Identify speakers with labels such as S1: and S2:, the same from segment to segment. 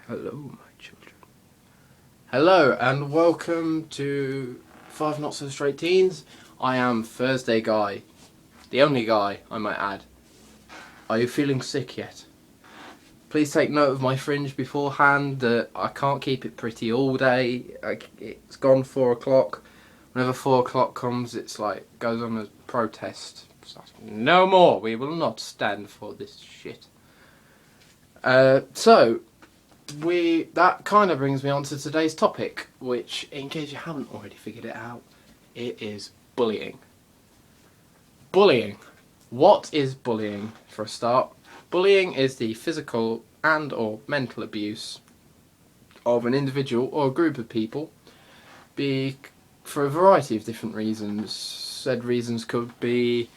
S1: Hello, my children. Hello, and welcome to Five Not So Straight Teens. I am Thursday Guy. The only guy, I might add. Are you feeling sick yet? Please take note of my fringe beforehand that I can't keep it pretty all day. It's gone 4 o'clock. Whenever 4 o'clock comes, it's like, goes on a protest. It's like, no more, we will not stand for this shit. That kind of brings me on to today's topic, which, in case you haven't already figured it out, it is bullying. Bullying. What is bullying, for a start? Bullying is the physical and or mental abuse of an individual or a group of people, for a variety of different reasons. Said reasons could be,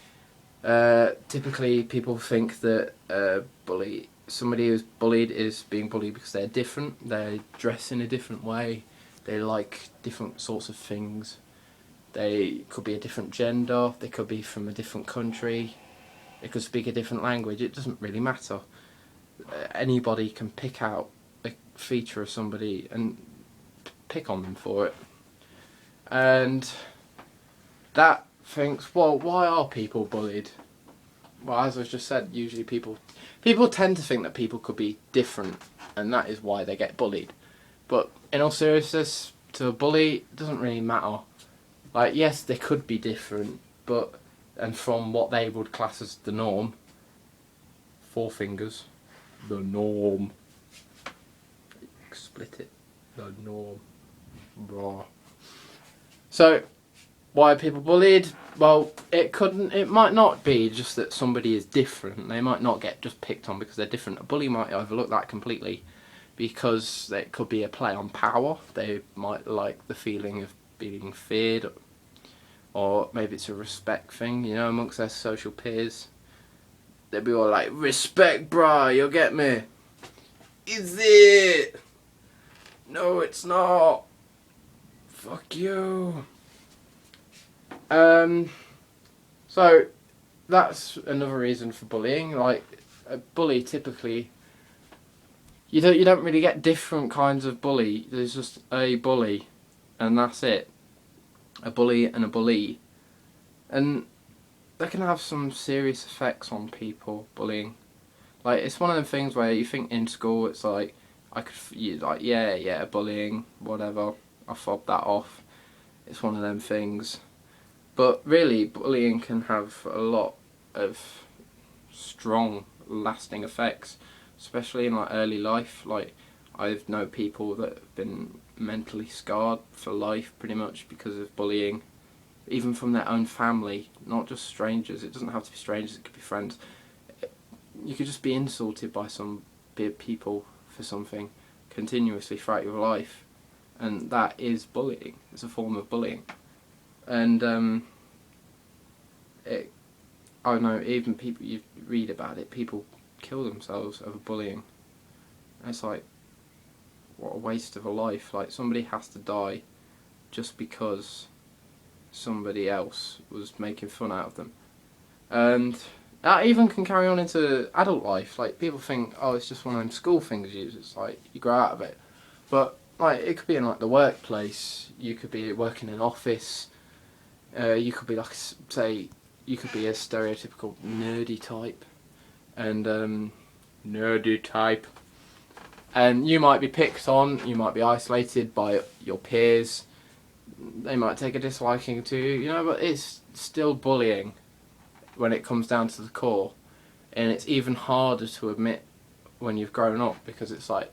S1: typically people think that somebody who's bullied is being bullied because they're different, they dress in a different way, they like different sorts of things, they could be a different gender, they could be from a different country, they could speak a different language. It doesn't really matter. Anybody can pick out a feature of somebody and pick on them for it. And that thinks, well, why are people bullied? Well, as I just said, usually people tend to think that people could be different, and that is why they get bullied. But in all seriousness, to a bully, it doesn't really matter. Like, yes, they could be different, and from what they would class as the norm, 4 fingers, the norm. Split it, the norm. Blah. So, why are people bullied? Well, it might not be just that somebody is different. They might not get just picked on because they're different. A bully might overlook that completely because it could be a play on power. They might like the feeling of being feared, or maybe it's a respect thing, amongst their social peers. They'd be all like, respect, brah, you'll get me. Is it? No, it's not. Fuck you. So that's another reason for bullying. Like, a bully typically, you don't really get different kinds of bully. There's just a bully, and that's it. A bully and a bully, and that can have some serious effects on people. Bullying, like, it's one of them things where you think in school it's like bullying, whatever. I fobbed that off. It's one of them things. But really, bullying can have a lot of strong, lasting effects, especially in early life. Like, I've known people that have been mentally scarred for life, pretty much because of bullying, even from their own family, not just strangers. It doesn't have to be strangers; it could be friends. You could just be insulted by some big people for something continuously throughout your life, and that is bullying. It's a form of bullying. And I don't know, even people, you read about it, people kill themselves over bullying. And it's like, what a waste of a life. Like, somebody has to die just because somebody else was making fun out of them. And that even can carry on into adult life. Like, people think, oh, it's just one of them school things you use. It's like, you grow out of it. But, like, it could be in, the workplace. You could be working in an office. You could be, you could be a stereotypical nerdy type. And, and you might be picked on, you might be isolated by your peers. They might take a disliking to you, but it's still bullying when it comes down to the core. And it's even harder to admit when you've grown up, because it's like,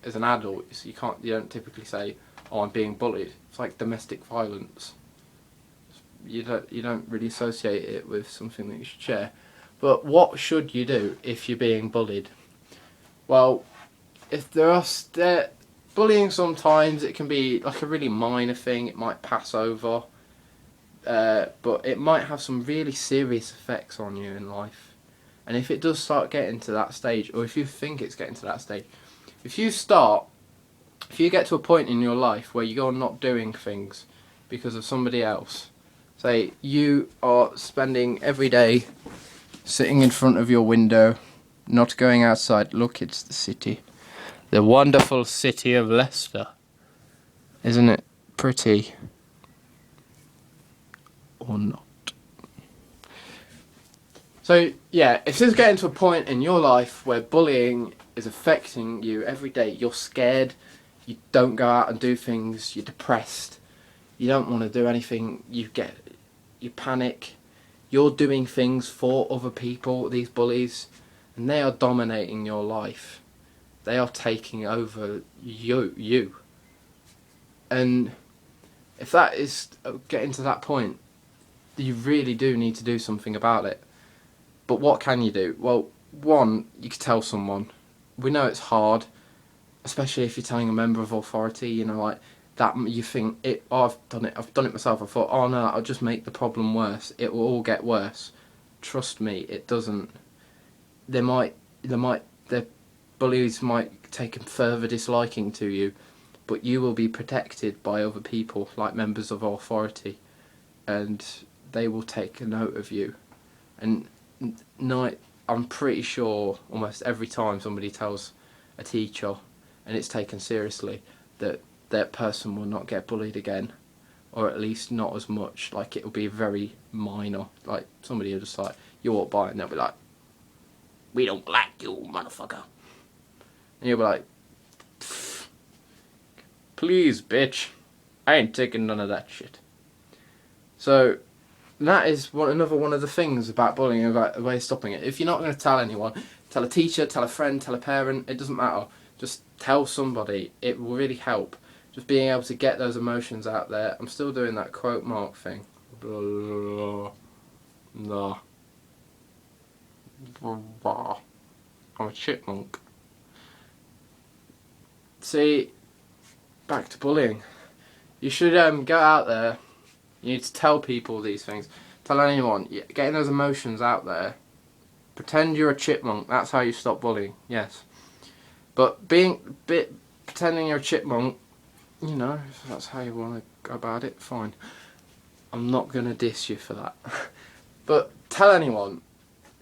S1: as an adult, you don't typically say, oh, I'm being bullied. It's like domestic violence. You don't really associate it with something that you should share. But what should you do if you're being bullied? Well, if bullying, sometimes it can be like a really minor thing. It might pass over, but it might have some really serious effects on you in life. And if it does start getting to that stage, or if you think it's getting to that stage, if you get to a point in your life where you go on not doing things because of somebody else, say you are spending every day sitting in front of your window, not going outside. Look, it's the city. the wonderful city of Leicester. Isn't it pretty? Or not? So, yeah, if this is getting to a point in your life where bullying is affecting you every day, you're scared, you don't go out and do things, you're depressed, you don't want to do anything, you panic, you're doing things for other people, these bullies, and they are dominating your life. They are taking over you. And if that is getting to that point, you really do need to do something about it. But what can you do? Well, one, you could tell someone. We know it's hard, especially if you're telling a member of authority, you know, like that you think, oh, I've done it myself. I thought, oh no, I'll just make the problem worse. It will all get worse. Trust me, it doesn't. The bullies might take a further disliking to you, but you will be protected by other people, like members of authority, and they will take a note of you. And I'm pretty sure almost every time somebody tells a teacher, and it's taken seriously, that person will not get bullied again, or at least not as much. Like, it'll be very minor. Like, somebody will just, like, you walk by and they'll be like, "We don't like you, motherfucker." And you'll be like, "Please, bitch, I ain't taking none of that shit." So that is another one of the things about bullying, about the way of stopping it. If you're not going to tell anyone, tell a teacher, tell a friend, tell a parent, it doesn't matter. Just tell somebody. It will really help. Just being able to get those emotions out there. I'm still doing that quote mark thing. Nah. I'm a chipmunk. See, back to bullying. You should go out there. You need to tell people these things. Tell anyone. Getting those emotions out there. Pretend you're a chipmunk. That's how you stop bullying. Yes. But pretending you're a chipmunk, you know, if that's how you want to go about it, fine. I'm not going to diss you for that. But tell anyone.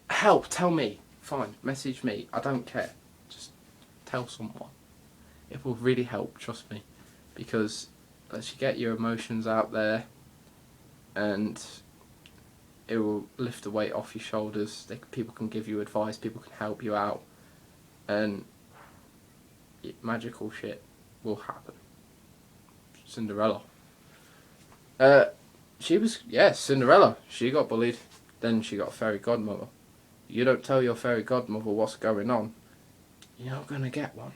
S1: Help. Tell me. Fine. Message me. I don't care. Just tell someone. It will really help, trust me. Because as you get your emotions out there, and it will lift the weight off your shoulders. People can give you advice, people can help you out, and magical shit will happen. Cinderella. Cinderella. She got bullied, then she got a fairy godmother. You don't tell your fairy godmother what's going on, you're not going to get one.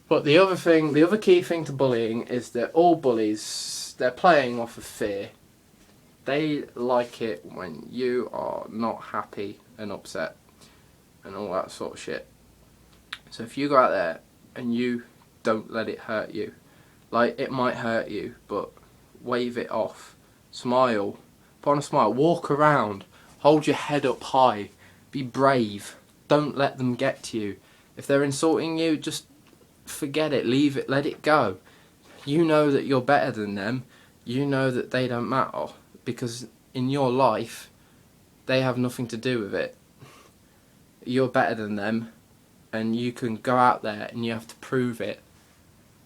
S1: But the other key thing to bullying is that all bullies, they're playing off of fear. They like it when you are not happy and upset and all that sort of shit. So if you go out there and you don't let it hurt you, like, it might hurt you, but wave it off. Smile. Put on a smile. Walk around. Hold your head up high. Be brave. Don't let them get to you. If they're insulting you, just forget it. Leave it. Let it go. You know that you're better than them. You know that they don't matter. Because in your life, they have nothing to do with it. You're better than them, and you can go out there and you have to prove it,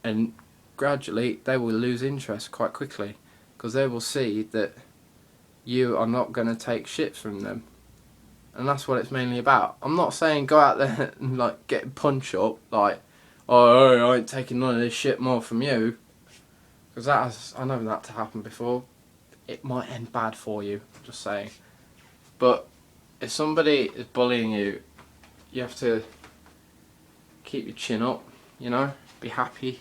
S1: and gradually they will lose interest quite quickly, because they will see that you are not going to take shit from them. And that's what it's mainly about. I'm not saying go out there and like get punch up, like, "Oh, I ain't taking none of this shit more from you," because I know that to happen before. It might end bad for you, just saying. But if somebody is bullying you, you have to keep your chin up, you know, be happy,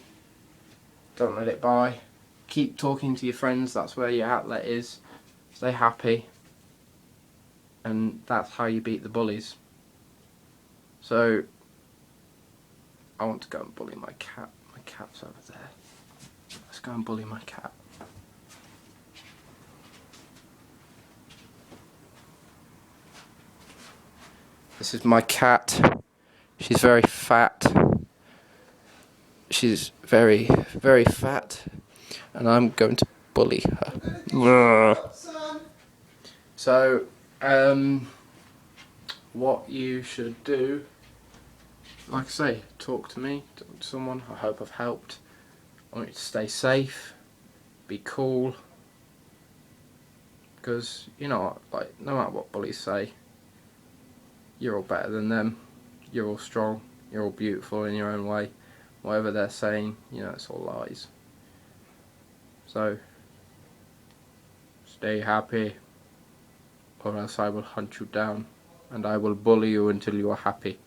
S1: don't let it by, keep talking to your friends, that's where your outlet is, stay happy, and that's how you beat the bullies. So, I want to go and bully my cat. My cat's over there. Let's go and bully my cat. This is my cat. She's very fat. She's very, very fat. And I'm going to bully her. So, what you should do like I say, talk to me, talk to someone. I hope I've helped. I want you to stay safe, be cool, because, you know, like, no matter what bullies say, you're all better than them, you're all strong, you're all beautiful in your own way. Whatever they're saying, you know, it's all lies. So, stay happy, or else I will hunt you down, and I will bully you until you are happy.